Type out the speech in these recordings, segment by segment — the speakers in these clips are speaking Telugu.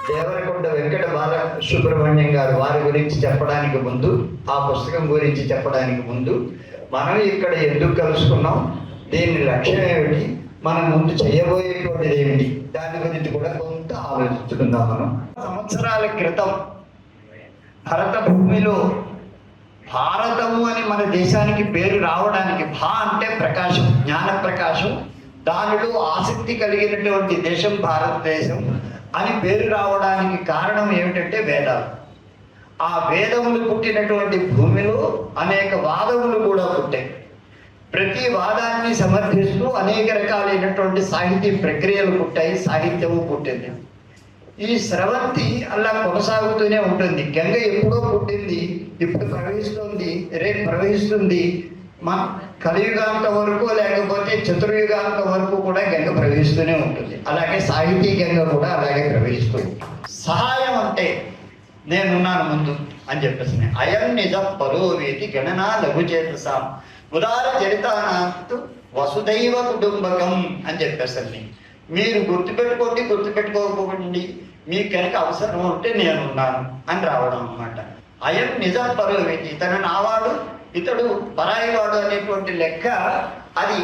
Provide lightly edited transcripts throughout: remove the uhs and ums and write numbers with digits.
దేవరకొండ వెంకట బాల సుబ్రహ్మణ్యం గారు వారి గురించి చెప్పడానికి ముందు, ఆ పుస్తకం గురించి చెప్పడానికి ముందు, మనం ఇక్కడ ఎందుకు కలుసుకున్నాం, దీని లక్ష్యం ఏమిటి, మనం ముందు చేయబోయేటువంటిది ఏమిటి, దాని గురించి కూడా కొంత ఆలోచించుకుందాం. మనం సంవత్సరాల క్రితం భరత భూమిలో భారతము అని మన దేశానికి పేరు రావడానికి, భా అంటే ప్రకాశం, జ్ఞాన ప్రకాశం, దానిలో ఆసక్తి కలిగినటువంటి దేశం భారతదేశం అని పేరు రావడానికి కారణం ఏమిటంటే వేదాలు. ఆ వేదములు పుట్టినటువంటి భూమిలో అనేక వాదములు కూడా పుట్టాయి. ప్రతి వాదాన్ని సమర్థిస్తూ అనేక రకాలైనటువంటి సాహితీ ప్రక్రియలు పుట్టాయి, సాహిత్యము పుట్టింది. ఈ స్రవంతి అలా కొనసాగుతూనే ఉంటుంది. గంగ ఎప్పుడో పుట్టింది, ఇప్పుడు ప్రవహిస్తుంది, రేపు ప్రవహిస్తుంది. మన కలియుగాంత వరకు లేకపోతే చతుర్యుగాంత వరకు కూడా గంగ ప్రవహిస్తూనే ఉంటుంది. అలాగే సాహితీ గంగ కూడా అలాగే ప్రవహిస్తుంది. సహాయం అంటే నేనున్నాను ముందు అని చెప్పేసి, అయం నిజ పరోవేతి గణనా లఘుచేతసాం ఉదార చరితానాంతు వసుదైవ కుటుంబకం అని చెప్పేసండి. మీరు గుర్తుపెట్టుకోకపోండి, మీకు కనుక అవసరం ఉంటే నేనున్నాను అని రావడం అన్నమాట. అయం నిజం పరోవేతి, ఇతను నావాడు, ఇతడు పరాయివాడు అనేటువంటి లెక్క అది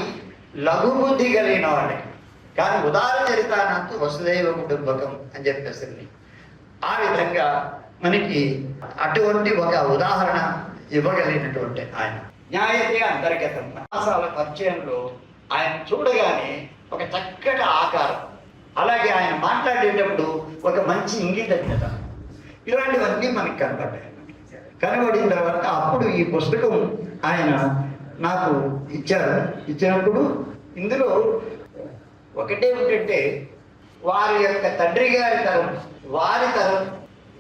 లఘు బుద్ధి కలిగిన వాడికి. కానీ ఉదార చరితానంతు వసుదైవ కుటుంబకం అని చెప్పేసింది. ఆ విధంగా మనకి అటువంటి ఒక ఉదాహరణ ఇవ్వగలిగినటువంటి ఆయన న్యాయతే అంతర్గతం. మాసాల పరిచయంలో ఆయన చూడగానే ఒక చక్కటి ఆకారం, అలాగే ఆయన మాట్లాడేటప్పుడు ఒక మంచి ఇంగితజ్ఞత, ఇలాంటివన్నీ మనకి కనబడ్డాయి. కనబడిన తర్వాత అప్పుడు ఈ పుస్తకం ఆయన నాకు ఇచ్చినప్పుడు ఇందులో ఒకటేమిటంటే వారి యొక్క తండ్రి గారి తరం, వారి తరం,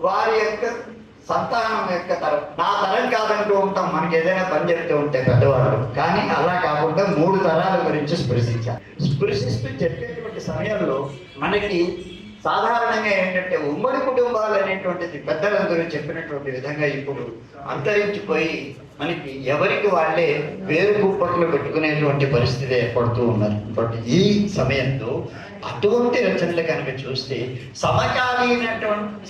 వారి యొక్క సంతానం యొక్క తరం. నా తరం కాదంటూ ఉంటాం మనకి ఏదైనా పని చెప్తూ ఉంటే పెద్దవాళ్ళు, కానీ అలా కాకుండా 3 తరాల గురించి స్పృశిస్తూ చెప్పేటువంటి సమయంలో మనకి సాధారణంగా ఏంటంటే ఉమ్మడి కుటుంబాలు అనేటువంటిది పెద్దలందరూ చెప్పినటువంటి విధంగా ఇప్పుడు అంతరించిపోయి మనకి ఎవరికి వాళ్ళే వేరు కుప్పట్లు పెట్టుకునేటువంటి పరిస్థితి ఏర్పడుతూ ఉన్నారు. బట్ ఈ సమయంలో అటువంటి రచనలు కనుక చూస్తే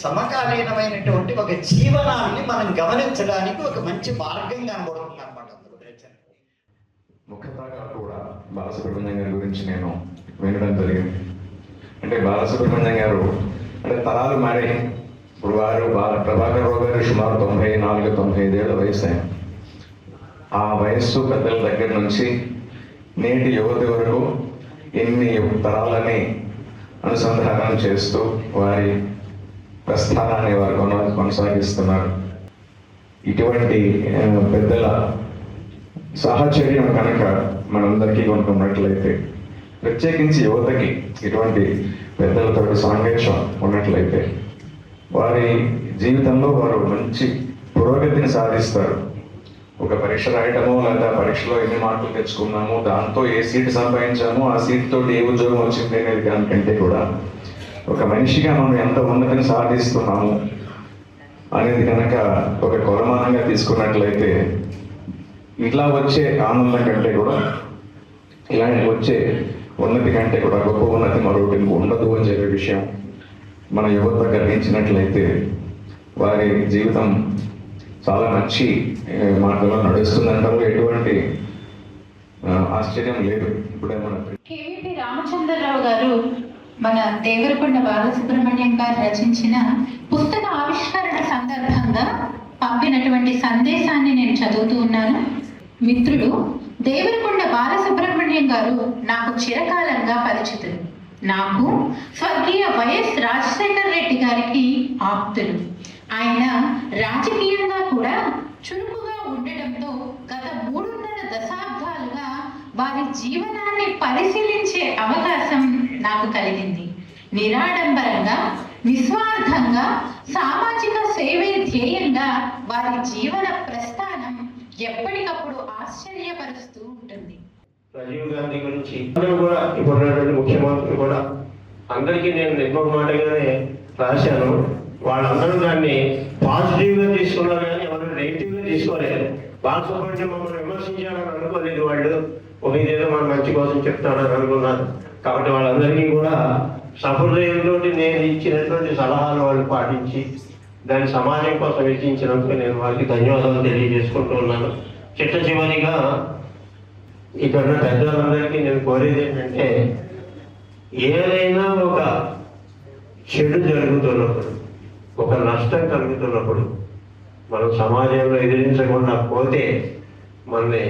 సమకాలీనమైనటువంటి ఒక జీవనాన్ని మనం గమనించడానికి ఒక మంచి మార్గం కనబడుతుంది అన్నమాట. ముఖ్యంగా కూడా బాలసుబ్రహ్మణ్యం గారి గురించి నేను వినడం జరిగింది. అంటే బాలసుబ్రహ్మణ్యం గారు అంటే తరాలు మారాయి. ఇప్పుడు వారు ప్రభాకర్ రావు గారు సుమారు 94-95 ఏళ్ళ వయసు. ఆ వయస్సు పెద్దల దగ్గర నుంచి నేటి యువతి వరకు ఎన్ని తరాలని అనుసంధానం చేస్తూ వారి ప్రస్థానాన్ని వారు కొనసాగిస్తున్నారు. ఇటువంటి పెద్దల సాహచర్యం కనుక మనందరికీ కొనుక్కున్నట్లయితే, ప్రత్యేకించి యువతకి ఇటువంటి పెద్దలతో సాంగత్యం ఉన్నట్లయితే వారి జీవితంలో వారు మంచి పురోగతిని సాధిస్తారు. ఒక పరీక్ష రాయటమో లేదా పరీక్షలో ఎన్ని మార్కులు తెచ్చుకున్నామో, దాంతో ఏ సీటు సంపాదించామో, ఆ సీట్ తోటి ఏ ఉద్యోగం వచ్చింది అనేది దానికంటే కూడా ఒక మనిషిగా మనం ఎంత ఉన్నతిని సాధిస్తున్నాము అనేది కనుక ఒక కొలమానంగా తీసుకున్నట్లయితే, ఇట్లా వచ్చే ఆనందం కంటే కూడా, ఇలా వచ్చే ఉన్నతి కంటే కూడా గొప్ప ఉన్నతి మరొకటి ఉండదు అని చెప్పే విషయం మన యువత గ్రహించినట్లయితే వారి జీవితం చాలా మంచి మార్గంలో నడుస్తుందంటారు. ఎటువంటి ఆశ్చర్యం లేదు. ఇప్పుడే మన కేవీపీ రామచంద్రరావు గారు మన దేవరకొండ బాలసుబ్రహ్మణ్యం గారు రచించిన పుస్తక ఆవిష్కరణ సందర్భంగా పంపినటువంటి సందేశాన్ని నేను చదువుతూ ఉన్నాను. మిత్రులు, దేవరకొండ బాలసుబ్రహ్మణ్యం గారు నాకు చిరకాలంగా పరిచితులు. నాకు స్వర్గీయ వైఎస్ రాజశేఖర రెడ్డి గారికి ఆప్తులు. ఆయన రాజకీయంగా కూడా చురుకుగా ఉండటంతో గత 3.5 దశాబ్దాలుగా వారి జీవనాన్ని పరిశీలించే అవకాశం నాకు కలిగింది. నిరాడంబరంగా, నిస్వార్థంగా, సామాజిక సేవే ధ్యేయంగా వారి జీవన ప్రస్థానం ఎప్పటికప్పుడు ఆశ్చర్యపరుస్తూ ఉంటుంది. రాజీవ్ గాంధీ గురించి కూడా ఇప్పుడున్నటువంటి ముఖ్యమంత్రి కూడా అందరికీ నేను నిర్మమాటగానే రాశాను. వాళ్ళందరూ దాన్ని పాజిటివ్గా తీసుకున్నారు, కానీ ఎవరు నెగిటివ్గా తీసుకోలేదు. బాలసుబ్రహ్మణ్యం మమ్మల్ని విమర్శించాలని అనుకోలేదు. వాళ్ళు ఒక ఇదేదో మన మంచి కోసం చెప్తాడని అనుకున్నారు. కాబట్టి వాళ్ళందరికీ కూడా సహృదయంతో నేను ఇచ్చినటువంటి సలహాలు వాళ్ళు పాటించి దాని సమాజం కోసం వెచ్చించినందుకు నేను వాళ్ళకి ధన్యవాదాలు తెలియజేసుకుంటూ ఉన్నాను. చిట్ట చివరిగా ఇక్కడ ఉన్న పెద్దలందరికీ నేను కోరేది ఏంటంటే, ఏదైనా ఒక చెడు జరుగుతున్నప్పుడు, ఒక నష్టం కలుగుతున్నప్పుడు మనం సమాజంలో ఎదిరించకుండా పోతే, మనని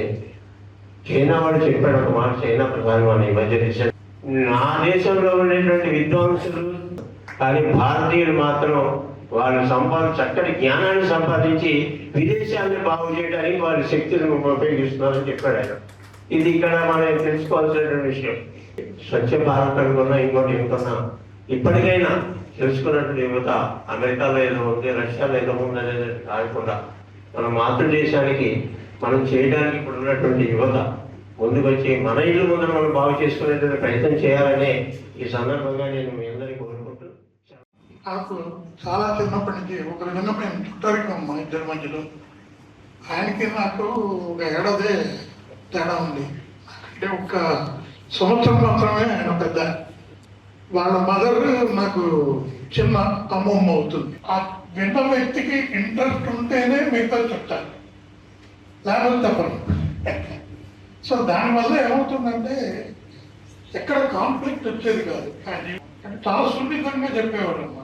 చైనా వాడు చెప్పాడు ఒక మాట, చైనా ప్రధాని మన ఈ మధ్య దేశం, నా దేశంలో ఉండేటువంటి విద్వాంసులు కానీ భారతీయులు మాత్రం వాళ్ళు చక్కటి జ్ఞానాన్ని సంపాదించి విదేశాన్ని బాగు చేయడానికి వాళ్ళ శక్తులను ఉపయోగిస్తున్నారని చెప్పాడు ఆయన. ఇది ఇక్కడ మనం తెలుసుకోవాల్సినటువంటి విషయం. స్వచ్ఛ భారత్ అనుకున్నా ఇంకోటి ఇంకున్నా ఇప్పటికైనా తెలుసుకున్నటువంటి యువత అమెరికాలో ఏదో ఉంది, రష్యాలో ఏదో ఉంది అనేది కాకుండా మన మాతృదేశానికి మనం చేయడానికి ఇప్పుడు ఉన్నటువంటి యువత ముందుకు వచ్చి మన ఇల్లు ముందు మనం బాగు చేసుకునేటువంటి ప్రయత్నం చేయాలనే ఈ సందర్భంగా నేను మీ అందరికీ కోరుకుంటూ, నాకు చాలా చిన్నప్పటి నుంచి ఒక విధంగా మేము చుట్టారికం మా ఇద్దరి మధ్యలో. ఆయనకి నాకు ఒక ఏడాది తేడా ఉంది. అంటే ఒక సంవత్సరం మాత్రమే ఆయన పెద్ద. వాళ్ళ మదర్ నాకు చిన్న అమ్మమ్మ అవుతుంది. ఆ విన్న వ్యక్తికి ఇంట్రెస్ట్ ఉంటేనే మిగతా చెప్తాను, లేకపోతే తప్పను. సో దానివల్ల ఏమవుతుందంటే ఎక్కడ కాన్ఫ్లిక్ట్ వచ్చేది కాదు. కానీ చాలా సున్నితంగా చెప్పేవాడు అన్నమాట.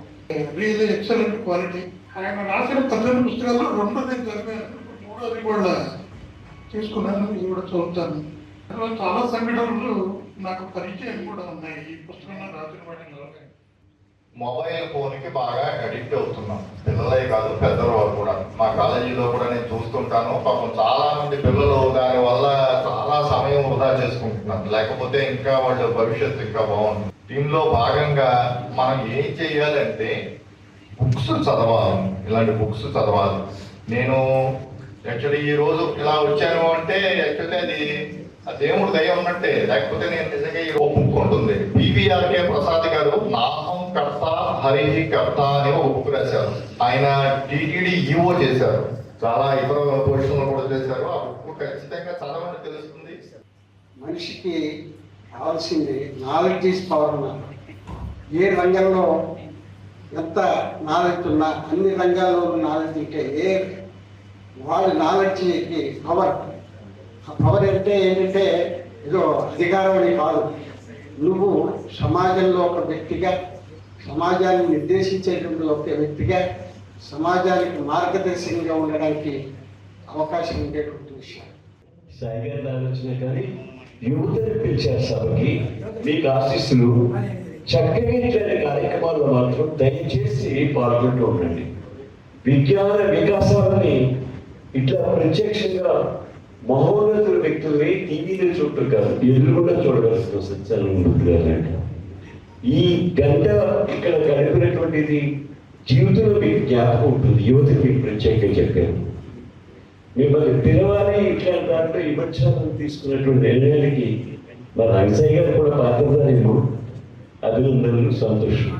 Really excellent quality. ఆయన రాసిన 18 పుస్తకాల్లో 2 నేను చదివాను, 3వది కూడా తీసుకున్నాను, ఇది కూడా చదువుతాను. చాలా సంఘటనలు నాకు పరిచయం కూడా ఉన్నాయి ఈ పుస్తకంలో రాసిన వాటిలో. మొబైల్ ఫోన్కి బాగా అడిక్ట్ అవుతున్నాం, పిల్లలే కాదు పెద్దవాళ్ళు కూడా. మా కాలేజీలో కూడా నేను చూస్తుంటాను, పాపం చాలా మంది పిల్లలు దానివల్ల చాలా సమయం వృధా చేసుకుంటున్నారు. లేకపోతే ఇంకా వాళ్ళ భవిష్యత్తు ఇంకా బాగుంటుంది. దీనిలో భాగంగా మనం ఏం చేయాలంటే బుక్స్ చదవాలి, ఇలాంటి బుక్స్ చదవాలి. నేను యాక్చువల్లీ ఈ రోజు ఇలా వచ్చాను అంటే యాక్చువల్లీ అది దేవుడు దయ ఉన్నట్టే, లేకపోతే నేను నిజంగా ఈ బుక్ ఉంటుంది. పివిఆర్కే ప్రసాద్ గారు నాహం కర్త హరి కర్త అనే ఒక బుక్ రాశారు. ఆయన టీటీడీ ఈఓ చేశారు, చాలా ఇతర పొజిషన్లు కూడా చేశారు. ఆ బుక్ ఖచ్చితంగా చదవని తెలుస్తుంది. మనిషికి కావాల్సింది నాలెడ్జ్ ఈజ్ పవర్ అన్నారు. ఏ రంగంలో ఎంత నాలెడ్జ్ ఉన్నా, అన్ని రంగాల్లో నాలెడ్జ్ ఉంటే వాళ్ళ నాలెడ్జ్కి పవర్. ఆ పవర్ అంటే ఏంటంటే ఏదో అధికారం అని కాదు, నువ్వు సమాజంలో ఒక వ్యక్తిగా, సమాజాన్ని నిర్దేశించేటువంటి ఒక వ్యక్తిగా, సమాజానికి మార్గదర్శకంగా ఉండడానికి అవకాశం ఉండేటువంటి విషయం. సాయిగారి ఆలోచన కానీ యువతని పిలిచారు సభకి, మీకు ఆశీస్సులు. చక్కగా ఇట్లాంటి కార్యక్రమాల్లో మాత్రం దయచేసి పాల్గొంటూ ఉండండి. విజ్ఞాన వికాసాలని ఇట్లా ప్రత్యక్షంగా మహోన్నతుల వ్యక్తుల్ని టీవీలో చూడటం కాదు, ఎదురుకుండా చూడవలసిన సత్యాలను. ఈ గంట ఇక్కడ గడిపినటువంటిది జీవితంలో మీకు జ్ఞాపకం ఉంటుంది. యువతకి మీకు ప్రత్యేకంగా చెప్పారు, మిమ్మల్ని పిలవాలి ఇట్లాంటి దాంట్లో ఈ పక్షాలను తీసుకున్నటువంటి నిర్ణయానికి మన అంశయ్య గారు కూడా పాత్రదారు. అభినందనలు, సంతోషం.